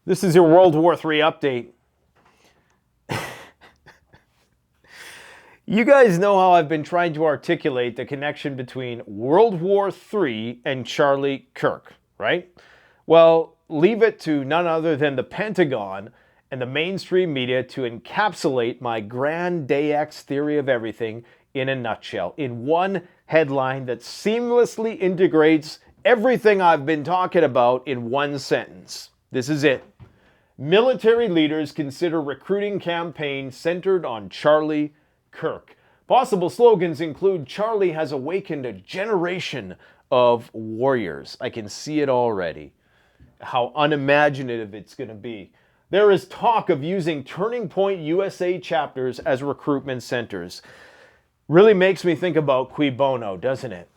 This is your World War III update. You guys know how I've been trying to articulate the connection between World War III and Charlie Kirk, right? Well, leave it to none other than the Pentagon and the mainstream media to encapsulate my grand Day X theory of everything in a nutshell, in one headline that seamlessly integrates everything I've been talking about in one sentence. This is it. Military leaders consider recruiting campaign centered on Charlie Kirk. Possible slogans include Charlie has awakened a generation of warriors. I can see it already. How unimaginative it's going to be. There is talk of using Turning Point USA chapters as recruitment centers. Really makes me think about cui bono, doesn't it?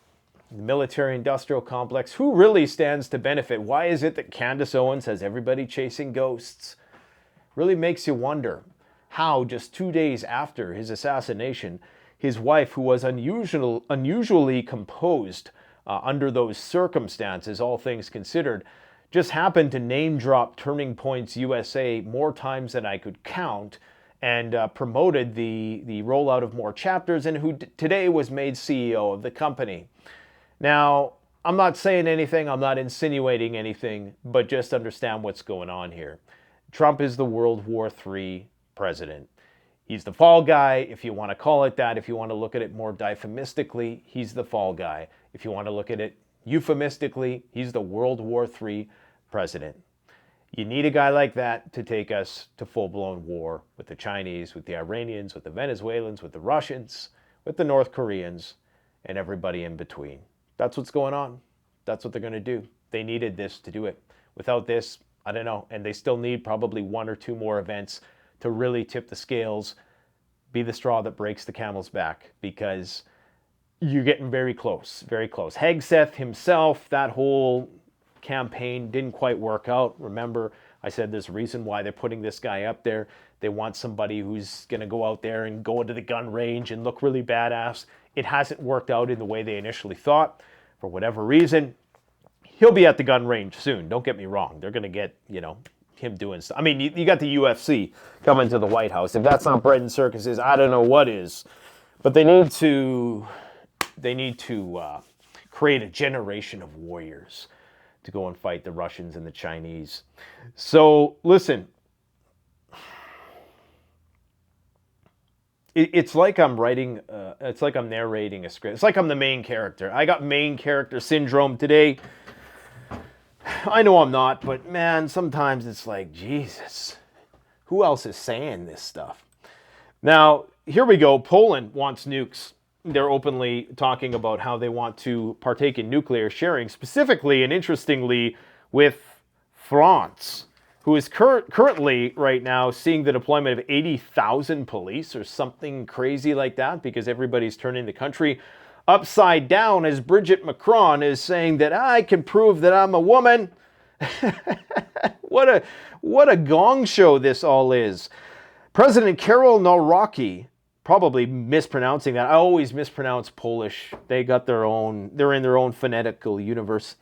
The military-industrial complex, who really stands to benefit? Why is it that Candace Owens has everybody chasing ghosts? Really makes you wonder how, just 2 days after his assassination, his wife, who was unusually composed under those circumstances, all things considered, just happened to name drop Turning Points USA more times than I could count, and promoted the rollout of more chapters, and who today was made CEO of the company. Now, I'm not saying anything, I'm not insinuating anything, but just understand what's going on here. Trump is the World War III president. He's the fall guy, if you want to call it that. If you want to look at it more euphemistically, he's the fall guy. If you want to look at it euphemistically, he's the World War III president. You need a guy like that to take us to full-blown war with the Chinese, with the Iranians, with the Venezuelans, with the Russians, with the North Koreans, and everybody in between. That's what's going on. That's what they're going to do. They needed this to do it. Without this, I don't know. And they still need probably one or two more events to really tip the scales, be the straw that breaks the camel's back, because you're getting very close, very close. Hegseth himself, that whole campaign didn't quite work out. Remember, I said there's a reason why they're putting this guy up there. They want somebody who's going to go out there and go into the gun range and look really badass. It hasn't worked out in the way they initially thought. For whatever reason, he'll be at the gun range soon. Don't get me wrong. They're going to get, him doing stuff. I mean, you got the UFC coming to the White House. If that's not bread and circuses, I don't know what is. But they need to create a generation of warriors to go and fight the Russians and the Chinese. So listen, it's like I'm writing. It's like I'm narrating a script. It's like I'm the main character. I got main character syndrome today. I know I'm not, but man, sometimes it's like, Jesus, who else is saying this stuff? Now, here we go. Poland wants nukes. They're openly talking about how they want to partake in nuclear sharing, specifically and interestingly with France, who is currently right now seeing the deployment of 80,000 police or something crazy like that, because everybody's turning the country upside down as Brigitte Macron is saying that I can prove that I'm a woman. What a gong show this all is. President Karol Nawrocki, probably mispronouncing that. I always mispronounce Polish. They're in their own phonetical universe.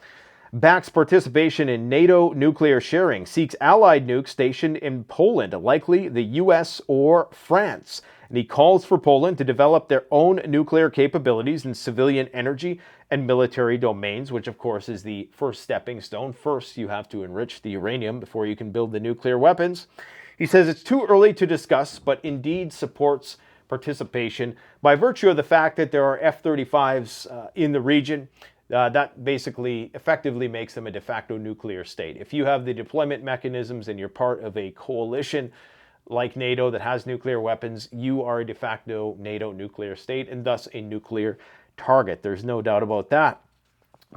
Backs participation in NATO nuclear sharing, seeks allied nukes stationed in Poland, likely the US or France. And he calls for Poland to develop their own nuclear capabilities in civilian energy and military domains, which of course is the first stepping stone. First, you have to enrich the uranium before you can build the nuclear weapons. He says it's too early to discuss, but indeed supports participation by virtue of the fact that there are F-35s in the region. That basically effectively makes them a de facto nuclear state. If you have the deployment mechanisms and you're part of a coalition like NATO that has nuclear weapons, you are a de facto NATO nuclear state and thus a nuclear target. There's no doubt about that.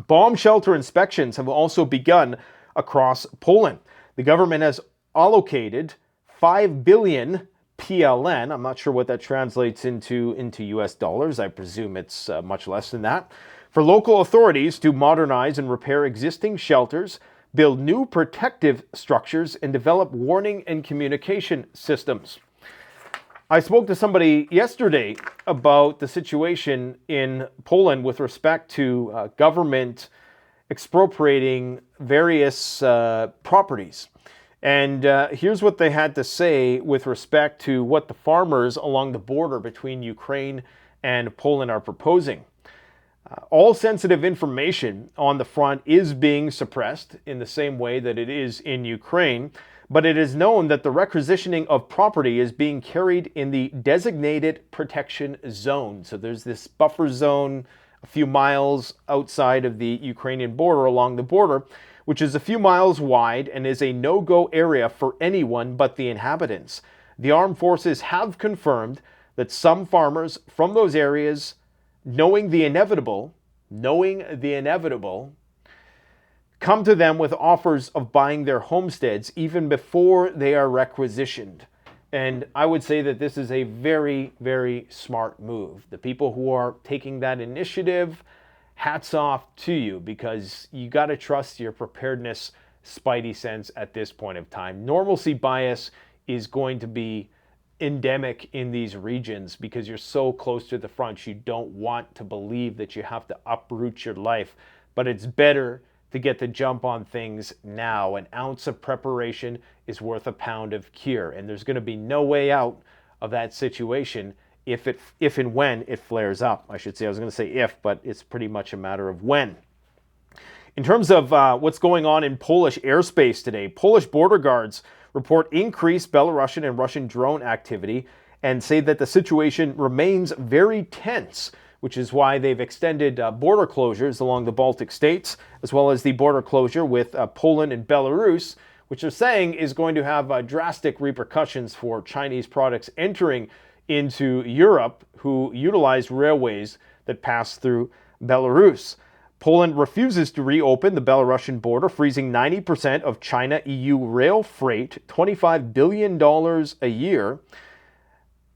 Bomb shelter inspections have also begun across Poland. The government has allocated 5 billion PLN. I'm not sure what that translates into US dollars. I presume it's much less than that. For local authorities to modernize and repair existing shelters, build new protective structures, and develop warning and communication systems. I spoke to somebody yesterday about the situation in Poland with respect to government expropriating various properties. And here's what they had to say with respect to what the farmers along the border between Ukraine and Poland are proposing. All sensitive information on the front is being suppressed in the same way that it is in Ukraine, but it is known that the requisitioning of property is being carried in the designated protection zone. So there's this buffer zone a few miles outside of the Ukrainian border, along the border, which is a few miles wide and is a no-go area for anyone but the inhabitants. The armed forces have confirmed that some farmers from those areas, knowing the inevitable, come to them with offers of buying their homesteads even before they are requisitioned. And I would say that this is a very, very smart move. The people who are taking that initiative, hats off to you, because you got to trust your preparedness spidey sense at this point of time. Normalcy bias is going to be endemic in these regions because you're so close to the front. You don't want to believe that you have to uproot your life, but it's better to get the jump on things now. An ounce of preparation is worth a pound of cure, and there's going to be no way out of that situation if and when it flares up. I should say, I was going to say if, but it's pretty much a matter of when. In terms of what's going on in Polish airspace today, Polish border guards report increased Belarusian and Russian drone activity and say that the situation remains very tense, which is why they've extended border closures along the Baltic states, as well as the border closure with Poland and Belarus, which they're saying is going to have drastic repercussions for Chinese products entering into Europe who utilize railways that pass through Belarus. Poland refuses to reopen the Belarusian border, freezing 90% of China-EU rail freight, $25 billion a year.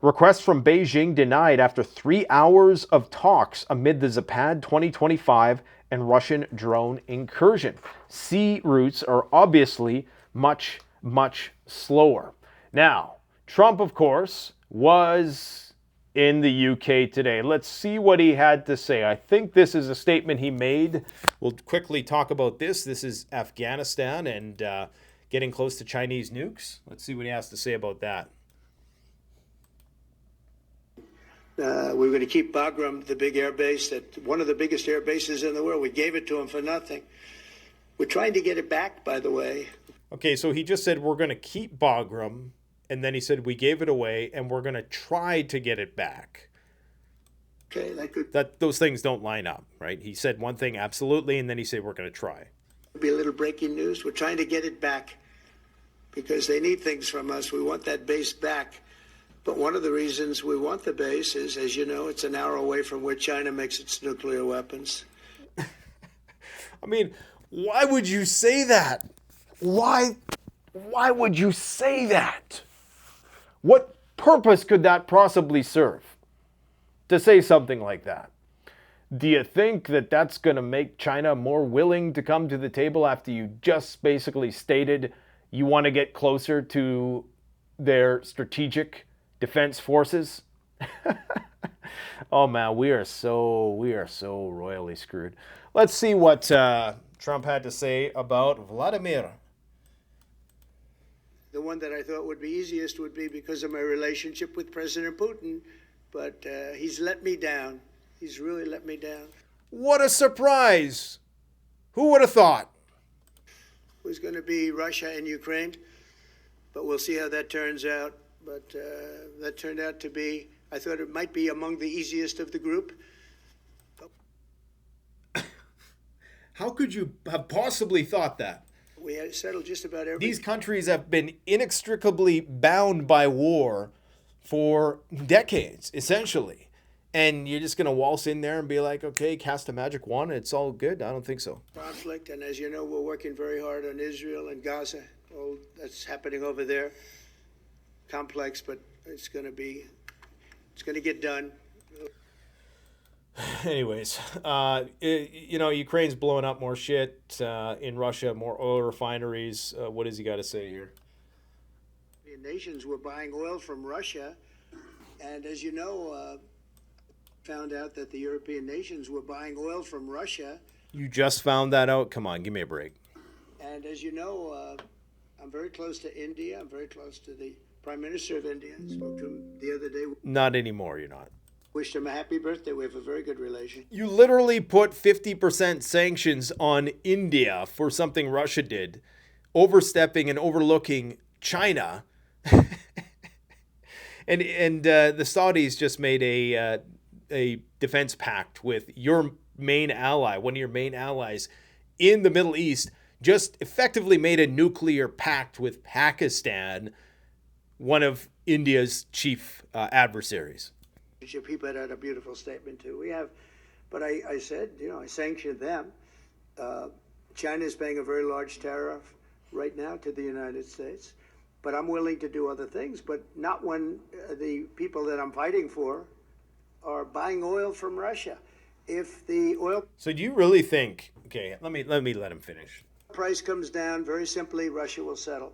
Requests from Beijing denied after 3 hours of talks amid the Zapad 2025 and Russian drone incursion. Sea routes are obviously much, much slower. Now, Trump, of course, was in the UK today. Let's see what he had to say. I think this is a statement he made. We'll quickly talk about this. This is Afghanistan and getting close to Chinese nukes. Let's see what he has to say about that. We were going to keep Bagram, the big air base, one of the biggest air bases in the world. We gave it to him for nothing. We're trying to get it back, by the way. Okay, so he just said we're going to keep Bagram, and then he said we gave it away, and we're going to try to get it back. Okay, those things don't line up, right? He said one thing absolutely, and then he said we're going to try. Be a little breaking news. We're trying to get it back because they need things from us. We want that base back. But one of the reasons we want the base is, as you know, it's an hour away from where China makes its nuclear weapons. I mean, why would you say that? Why would you say that? What purpose could that possibly serve to say something like that? Do you think that that's going to make China more willing to come to the table after you just basically stated you want to get closer to their strategic defense forces? Oh man, we are so royally screwed. Let's see what Trump had to say about Vladimir. The one that I thought would be easiest would be because of my relationship with President Putin, but he's let me down. He's really let me down. What a surprise! Who would have thought? It was going to be Russia and Ukraine, but we'll see how that turns out. But that turned out to be, I thought it might be among the easiest of the group. How could you have possibly thought that? We had settled just about everything. These countries have been inextricably bound by war for decades, essentially. And you're just going to waltz in there and be like, okay, cast a magic wand and it's all good? I don't think so. Conflict, and as you know, we're working very hard on Israel and Gaza. All that's happening over there. Complex, but it's going to get done. Anyways, Ukraine's blowing up more shit in Russia, more oil refineries. What does he got to say here? The nations were buying oil from Russia, and as you know, found out that the European nations were buying oil from Russia. You just found that out? Come on, give me a break. And as you know, I'm very close to India. I'm very close to the Prime Minister of India. I spoke to him the other day. Not anymore, you're not. Wished him a happy birthday. We have a very good relation. You literally put 50% sanctions on India for something Russia did, overstepping and overlooking China. and the Saudis just made a defense pact with your main ally, one of your main allies in the Middle East, just effectively made a nuclear pact with Pakistan, one of India's chief adversaries. He put out a beautiful statement too. We have, but I said, I sanctioned them. China is paying a very large tariff right now to the United States, but I'm willing to do other things, but not when the people that I'm fighting for are buying oil from Russia. If the oil So do you really think, okay, let me let him finish. price comes down, very simply, Russia will settle.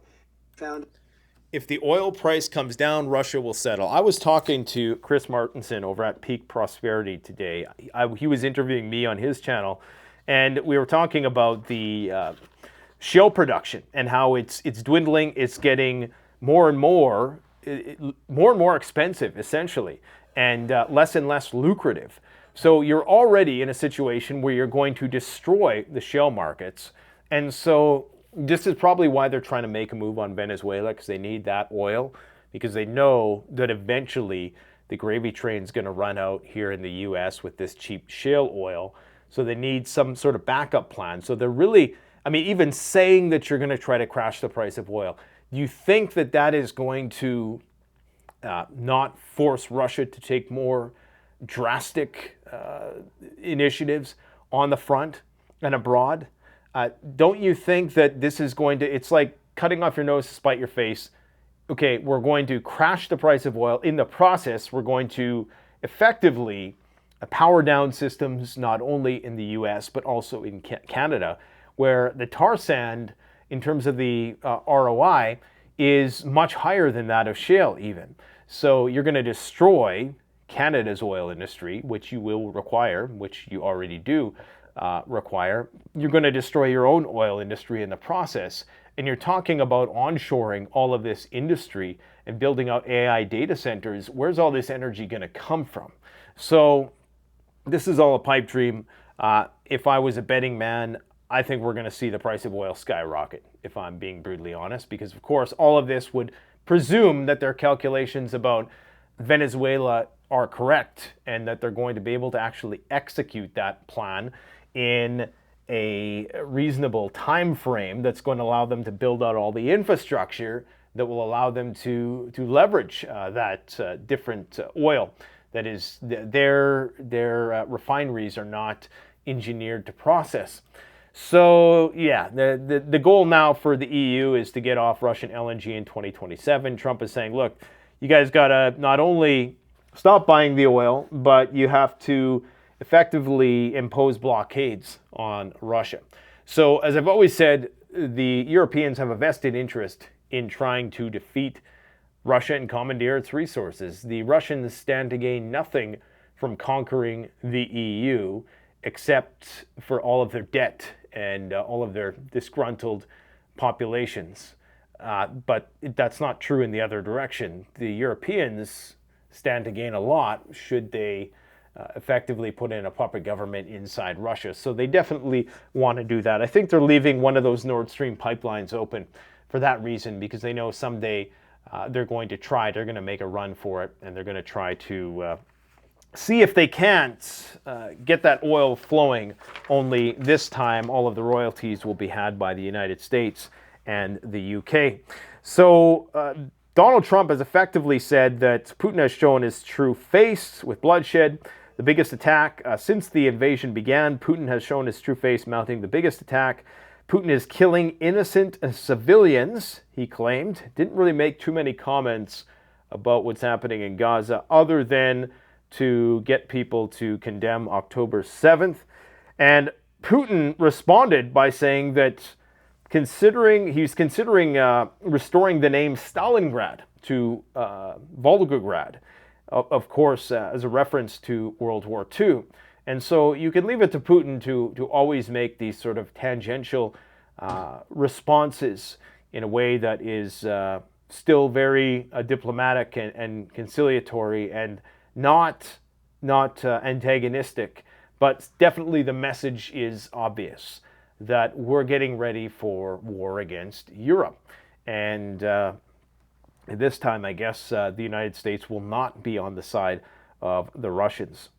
If the oil price comes down, Russia will settle. I was talking to Chris Martinson over at Peak Prosperity today. He was interviewing me on his channel, and we were talking about the shale production and how it's dwindling. It's getting more and more expensive, essentially, and less lucrative. So you're already in a situation where you're going to destroy the shale markets. And so this is probably why they're trying to make a move on Venezuela, because they need that oil, because they know that eventually the gravy train's going to run out here in the U.S. with this cheap shale oil. So they need some sort of backup plan. So they're really, even saying that you're going to try to crash the price of oil, do you think that that is going to not force Russia to take more drastic initiatives on the front and abroad? Don't you think that this is going to, it's like cutting off your nose to spite your face. Okay, we're going to crash the price of oil. In the process, we're going to effectively power down systems, not only in the US, but also in Canada, where the tar sand, in terms of the ROI, is much higher than that of shale even. So you're going to destroy Canada's oil industry, which you will require, which you already do require. You're going to destroy your own oil industry in the process. And you're talking about onshoring all of this industry and building out AI data centers. Where's all this energy going to come from? So this is all a pipe dream. If I was a betting man, I think we're going to see the price of oil skyrocket, if I'm being brutally honest, because of course all of this would presume that their calculations about Venezuela are correct and that they're going to be able to actually execute that plan in a reasonable time frame that's going to allow them to build out all the infrastructure that will allow them to leverage that different oil. That is, their refineries are not engineered to process. So yeah, the goal now for the EU is to get off Russian LNG in 2027. Trump is saying, look, you guys got to not only stop buying the oil, but you have to effectively impose blockades on Russia. So as I've always said, the Europeans have a vested interest in trying to defeat Russia and commandeer its resources. The Russians stand to gain nothing from conquering the EU except for all of their debt and all of their disgruntled populations. But that's not true in the other direction. The Europeans stand to gain a lot should they effectively put in a puppet government inside Russia. So they definitely want to do that. I think they're leaving one of those Nord Stream pipelines open for that reason, because they know someday they're going to make a run for it, and they're going to try to see if they can't get that oil flowing. Only this time all of the royalties will be had by the United States and the UK. So Donald Trump has effectively said that Putin has shown his true face with bloodshed. The biggest attack since the invasion began. Putin has shown his true face, mounting the biggest attack. Putin is killing innocent civilians, he claimed. Didn't really make too many comments about what's happening in Gaza, other than to get people to condemn October 7th. And Putin responded by saying that he's considering restoring the name Stalingrad to Volgograd, of course, as a reference to World War II. And so you can leave it to Putin to always make these sort of tangential responses in a way that is still very diplomatic and conciliatory and not antagonistic, but definitely the message is obvious that we're getting ready for war against Europe. And this time, I guess, the United States will not be on the side of the Russians.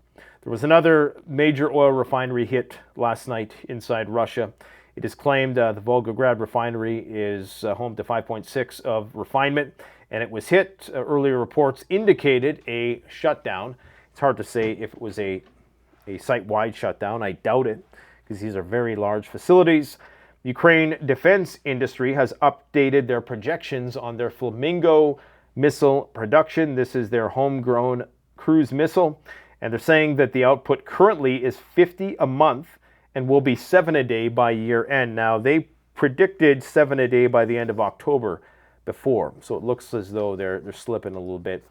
There was another major oil refinery hit last night inside Russia. It is claimed the Volgograd refinery is home to 5.6 of refinement, and it was hit. Earlier reports indicated a shutdown. It's hard to say if it was a site-wide shutdown. I doubt it, because these are very large facilities. Ukraine defense industry has updated their projections on their Flamingo missile production. This is their homegrown cruise missile. And they're saying that the output currently is 50 a month and will be 7 a day by year end. Now, they predicted 7 a day by the end of October before. So it looks as though they're slipping a little bit.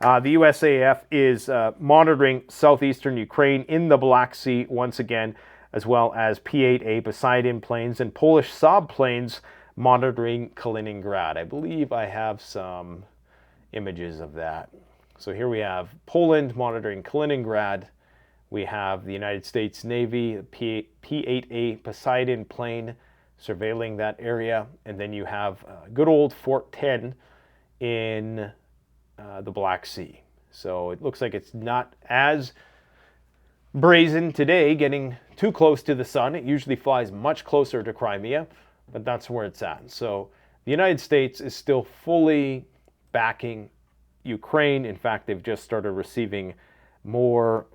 The USAF is monitoring southeastern Ukraine in the Black Sea once again, as well as P-8A Poseidon planes and Polish Saab planes monitoring Kaliningrad. I believe I have some images of that. So here we have Poland monitoring Kaliningrad. We have the United States Navy, P-8A Poseidon plane surveilling that area. And then you have good old Fort 10 in the Black Sea. So it looks like it's not as brazen today, getting too close to the sun. It usually flies much closer to Crimea, but that's where it's at. So the United States is still fully backing Ukraine. In fact, they've just started receiving more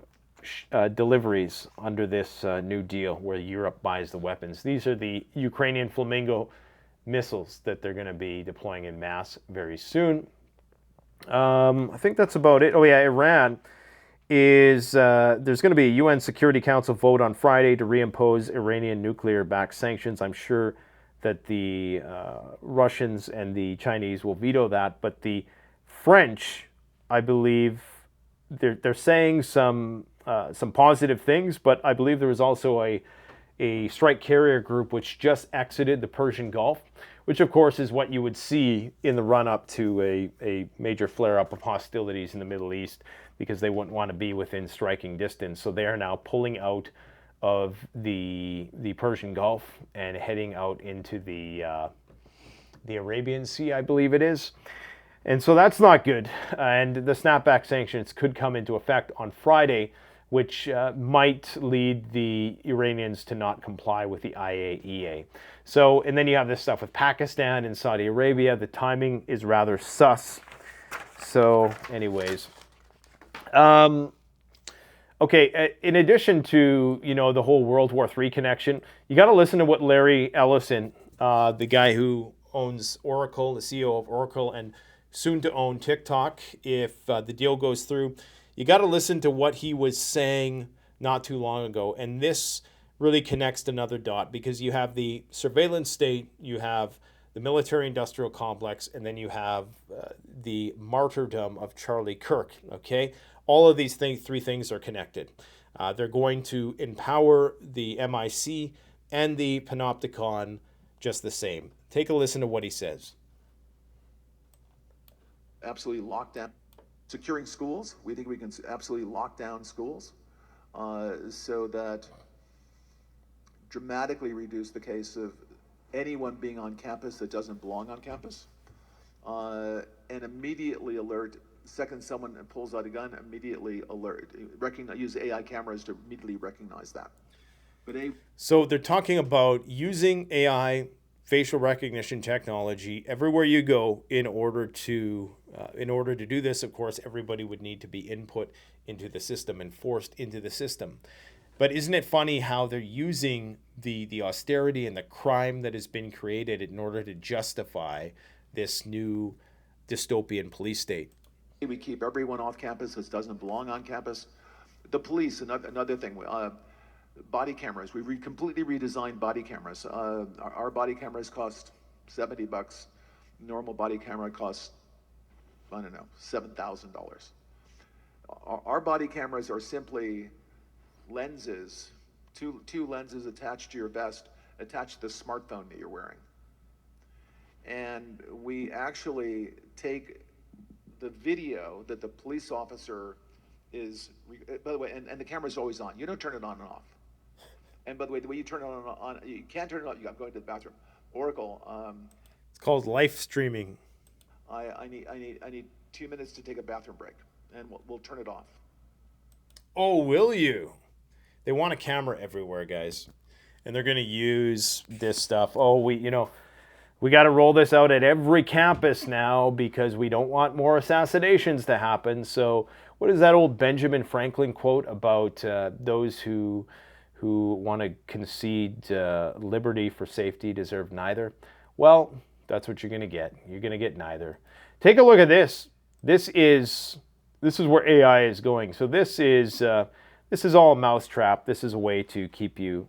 deliveries under this new deal where Europe buys the weapons. These are the Ukrainian Flamingo missiles that they're going to be deploying in mass very soon. I think that's about it. Oh yeah, Iran is, there's going to be a UN Security Council vote on Friday to reimpose Iranian nuclear-backed sanctions. I'm sure that the Russians and the Chinese will veto that, but the French, I believe, they're saying some positive things, but I believe there was also a strike carrier group which just exited the Persian Gulf, which of course is what you would see in the run-up to a major flare-up of hostilities in the Middle East, because they wouldn't want to be within striking distance. So they are now pulling out of the Persian Gulf and heading out into the Arabian Sea, I believe it is. And so that's not good. And the snapback sanctions could come into effect on Friday, which might lead the Iranians to not comply with the IAEA. So, and then you have this stuff with Pakistan and Saudi Arabia. The timing is rather sus. So, anyways. Okay, in addition to, the whole World War III connection, you got to listen to what Larry Ellison, the guy who owns Oracle, the CEO of Oracle, and soon to own TikTok, if the deal goes through, you got to listen to what he was saying not too long ago. And this really connects to another dot, because you have the surveillance state, you have the military-industrial complex, and then you have the martyrdom of Charlie Kirk, okay? All of these three things are connected. They're going to empower the MIC and the Panopticon just the same. Take a listen to what he says. Absolutely lock down securing schools. We think we can absolutely lock down schools so that dramatically reduce the case of anyone being on campus that doesn't belong on campus, and immediately alert. Second someone pulls out a gun, immediately alert. Use AI cameras to immediately recognize that. So they're talking about using AI facial recognition technology everywhere you go in order to do this. Of course, everybody would need to be input into the system and forced into the system. But isn't it funny how they're using the austerity and the crime that has been created in order to justify this new dystopian police state? We keep everyone off campus that doesn't belong on campus. The police, another thing, body cameras. We completely redesigned body cameras. Our body cameras cost $70. Normal body camera costs, I don't know, $7,000. Our body cameras are simply lenses, two lenses attached to your vest, attached to the smartphone that you're wearing. and we actually take the video that the police officer is, by the way, and the camera's always on. You don't turn it on and off. And by the way you turn it on, you can't turn it on. I'm going to the bathroom. Oracle, It's called live streaming. I need 2 minutes to take a bathroom break, and we'll turn it off. Oh, will you? They want a camera everywhere, guys. And they're going to use this stuff. Oh, we got to roll this out at every campus now because we don't want more assassinations to happen. So what is that old Benjamin Franklin quote about those who want to concede liberty for safety deserve neither? Well, that's what you're going to get. You're going to get neither. Take a look at this. This is where AI is going. So this is all a mousetrap. This is a way to keep you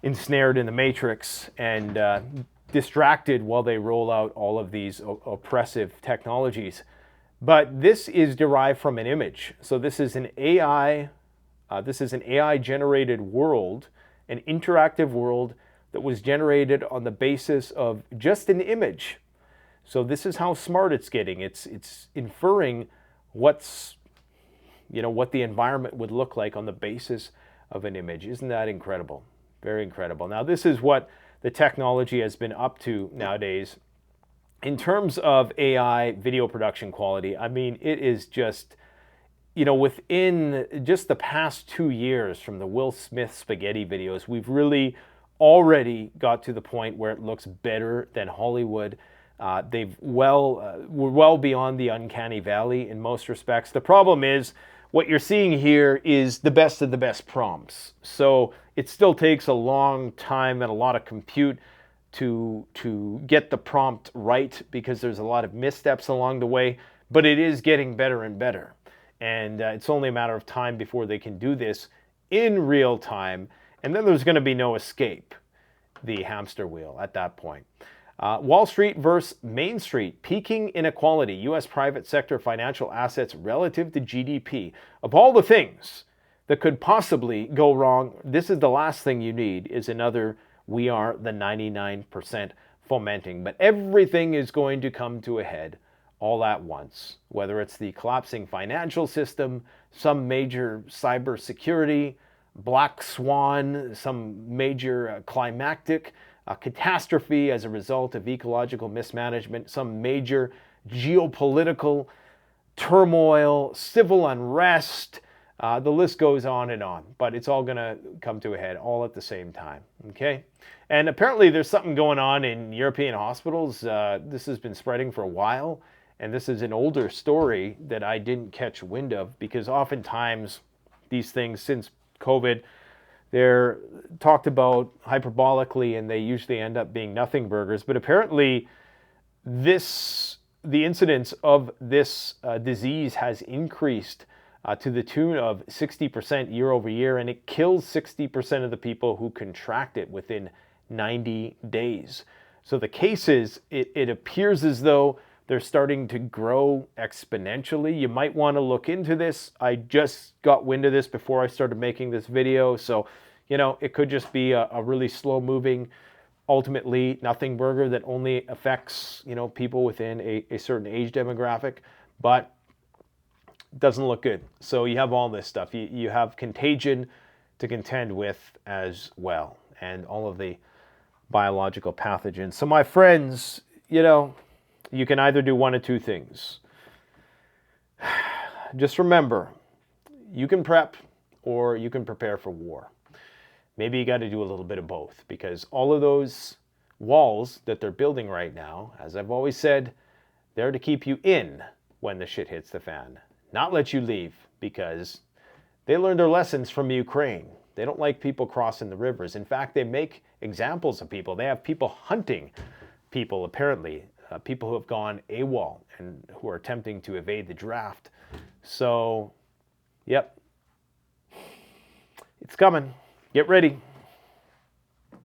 ensnared in the matrix and distracted while they roll out all of these oppressive technologies. But this is derived from an image. So this is an AI generated world, an interactive world that was generated on the basis of just an image. So this is how smart it's getting. It's inferring what the environment would look like on the basis of an image. Isn't that incredible? Very incredible. Now this is what the technology has been up to nowadays. In terms of AI video production quality, I mean, it is just, within just the past 2 years from the Will Smith spaghetti videos, we've really already got to the point where it looks better than Hollywood. We're well beyond the uncanny valley in most respects. The problem is what you're seeing here is the best of the best prompts. So it still takes a long time and a lot of compute to get the prompt right because there's a lot of missteps along the way, but it is getting better and better. And it's only a matter of time before they can do this in real time. And then there's going to be no escape the hamster wheel at that point. Wall Street versus Main Street, peaking inequality, U.S. private sector financial assets relative to GDP. Of all the things that could possibly go wrong, this is the last thing you need, is another "we are the 99% fomenting." But everything is going to come to a head all at once, whether it's the collapsing financial system, some major cybersecurity, black swan, some major climactic catastrophe as a result of ecological mismanagement, some major geopolitical turmoil, civil unrest. The list goes on and on, but it's all going to come to a head all at the same time, okay? And apparently there's something going on in European hospitals. This has been spreading for a while, and this is an older story that I didn't catch wind of because oftentimes these things, since COVID, they're talked about hyperbolically and they usually end up being nothing burgers. But apparently the incidence of this disease has increased to the tune of 60% year over year, and it kills 60% of the people who contract it within 90 days. So the cases, it appears as though they're starting to grow exponentially. You might want to look into this. I just got wind of this before I started making this video. So, it could just be a really slow moving, ultimately nothing burger that only affects, people within a certain age demographic, but it doesn't look good. So you have all this stuff. You have contagion to contend with as well, and all of the biological pathogens. So my friends, you can either do one of two things. Just remember, you can prep or you can prepare for war. Maybe you got to do a little bit of both, because all of those walls that they're building right now, as I've always said, they're to keep you in when the shit hits the fan, not let you leave, because they learned their lessons from Ukraine. They don't like people crossing the rivers. In fact, they make examples of people. They have people hunting people, apparently, people who have gone AWOL and who are attempting to evade the draft. So, yep, it's coming. Get ready.